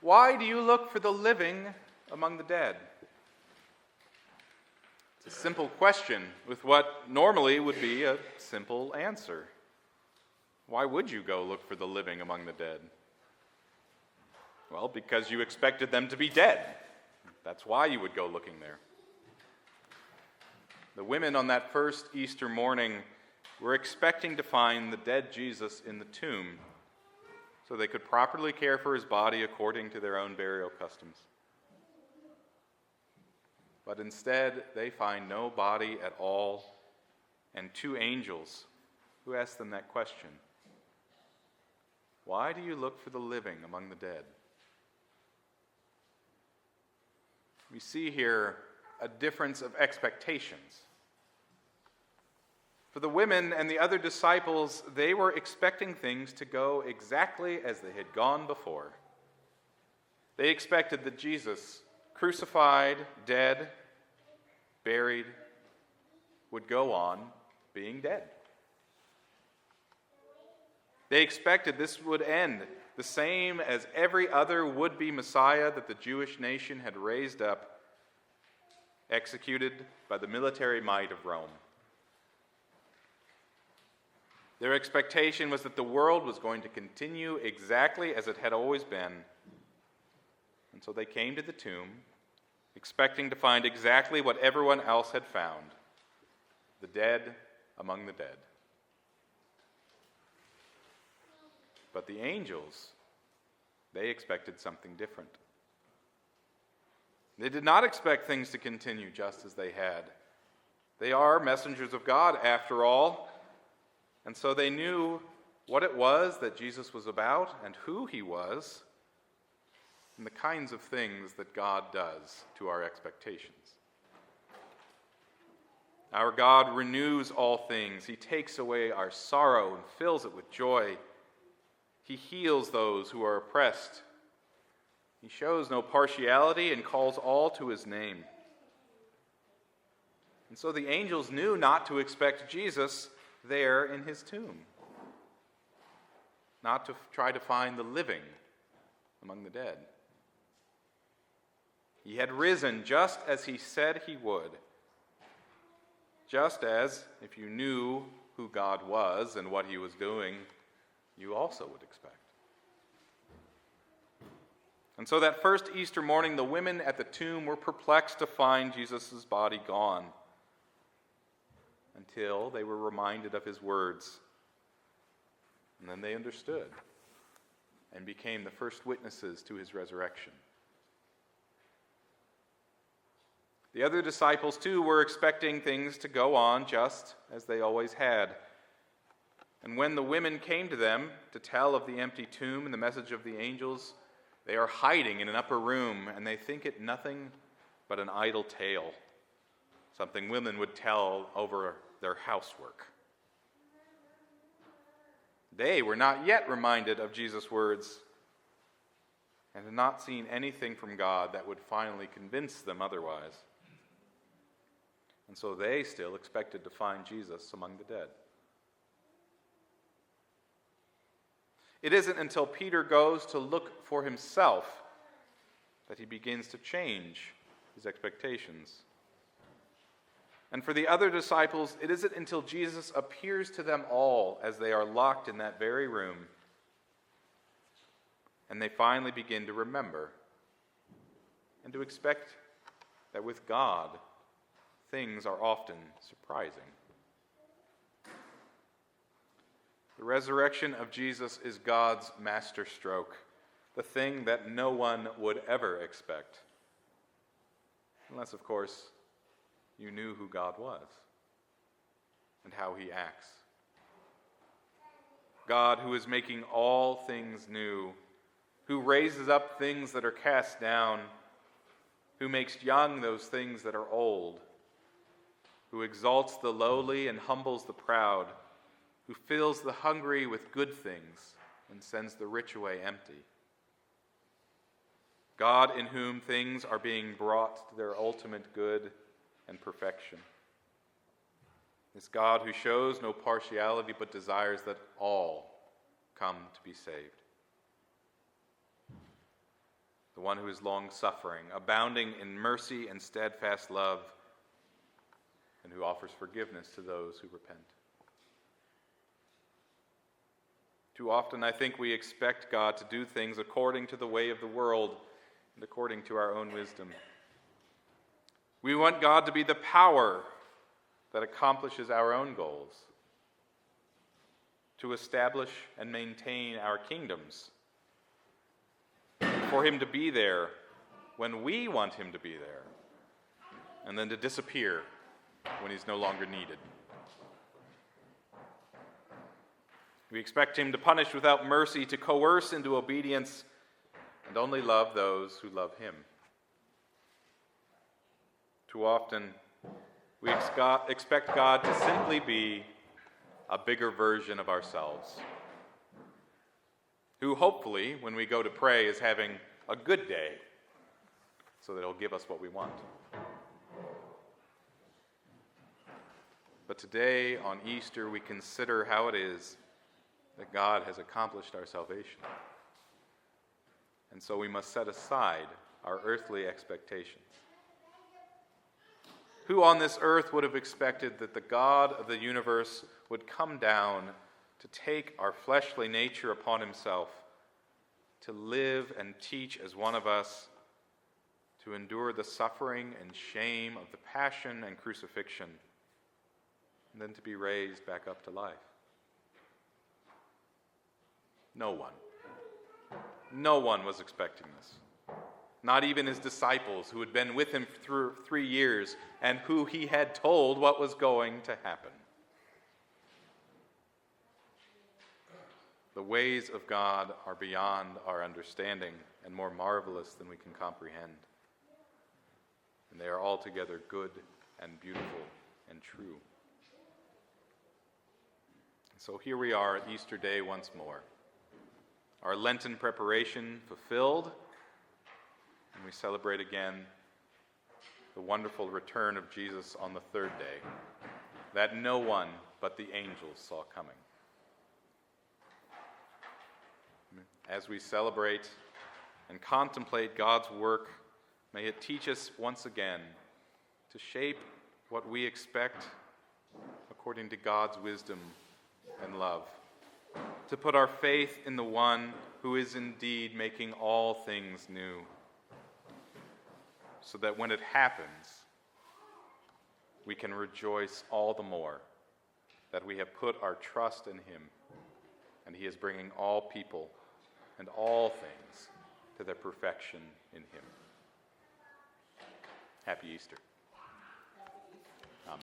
"Why do you look for the living among the dead?" It's a simple question with what normally would be a simple answer. Why would you go look for the living among the dead? Well, because you expected them to be dead. That's why you would go looking there. The women on that first Easter morning were expecting to find the dead Jesus in the tomb so they could properly care for his body according to their own burial customs. But instead, they find no body at all and two angels who ask them that question. Why do you look for the living among the dead? We see here a difference of expectations. For the women and the other disciples, they were expecting things to go exactly as they had gone before. They expected that Jesus, crucified, dead, buried, would go on being dead. They expected this would end the same as every other would-be Messiah that the Jewish nation had raised up, executed by the military might of Rome. Their expectation was that the world was going to continue exactly as it had always been. And so they came to the tomb, expecting to find exactly what everyone else had found, the dead among the dead. But the angels, they expected something different. They did not expect things to continue just as they had. They are messengers of God, after all, and so they knew what it was that Jesus was about and who he was and the kinds of things that God does to our expectations. Our God renews all things. He takes away our sorrow and fills it with joy. He heals those who are oppressed. He shows no partiality and calls all to his name. And so the angels knew not to expect Jesus there in his tomb, not to try to find the living among the dead. He had risen just as he said he would, just as, if you knew who God was and what he was doing, you also would expect. And so that first Easter morning, the women at the tomb were perplexed to find Jesus' body gone, until they were reminded of his words. And then they understood and became the first witnesses to his resurrection. The other disciples, too, were expecting things to go on just as they always had. And when the women came to them to tell of the empty tomb and the message of the angels, they are hiding in an upper room, and they think it nothing but an idle tale, something women would tell over their housework. They were not yet reminded of Jesus' words and had not seen anything from God that would finally convince them otherwise. And so they still expected to find Jesus among the dead. It isn't until Peter goes to look for himself that he begins to change his expectations. And for the other disciples, it isn't until Jesus appears to them all as they are locked in that very room, and they finally begin to remember and to expect that with God, things are often surprising. The resurrection of Jesus is God's masterstroke, the thing that no one would ever expect. Unless, of course, you knew who God was and how he acts. God, who is making all things new, who raises up things that are cast down, who makes young those things that are old, who exalts the lowly and humbles the proud, who fills the hungry with good things and sends the rich away empty. God in whom things are being brought to their ultimate good and perfection. This God who shows no partiality but desires that all come to be saved. the one who is long-suffering, abounding in mercy and steadfast love, and who offers forgiveness to those who repent. Too often, I think we expect God to do things according to the way of the world and according to our own wisdom. We want God to be the power that accomplishes our own goals, to establish and maintain our kingdoms, for him to be there when we want him to be there, and then to disappear when he's no longer needed. We expect him to punish without mercy, to coerce into obedience, and only love those who love him. Too often, we expect God to simply be a bigger version of ourselves, who hopefully, when we go to pray, is having a good day, so that he'll give us what we want. But today, on Easter, we consider how it is that God has accomplished our salvation. And so we must set aside our earthly expectations. Who on this earth would have expected that the God of the universe would come down to take our fleshly nature upon himself, to live and teach as one of us, to endure the suffering and shame of the passion and crucifixion, and then to be raised back up to life? No one was expecting this. Not even his disciples, who had been with him through 3 years and who he had told what was going to happen. The ways of God are beyond our understanding and more marvelous than we can comprehend. And they are altogether good and beautiful and true. And so here we are at Easter Day once more. Our Lenten preparation fulfilled, and we celebrate again the wonderful return of Jesus on the third day, that no one but the angels saw coming. As we celebrate and contemplate God's work, may it teach us once again to shape what we expect according to God's wisdom and love, to put our faith in the one who is indeed making all things new, so that when it happens, we can rejoice all the more that we have put our trust in him, and he is bringing all people and all things to their perfection in him. Happy Easter.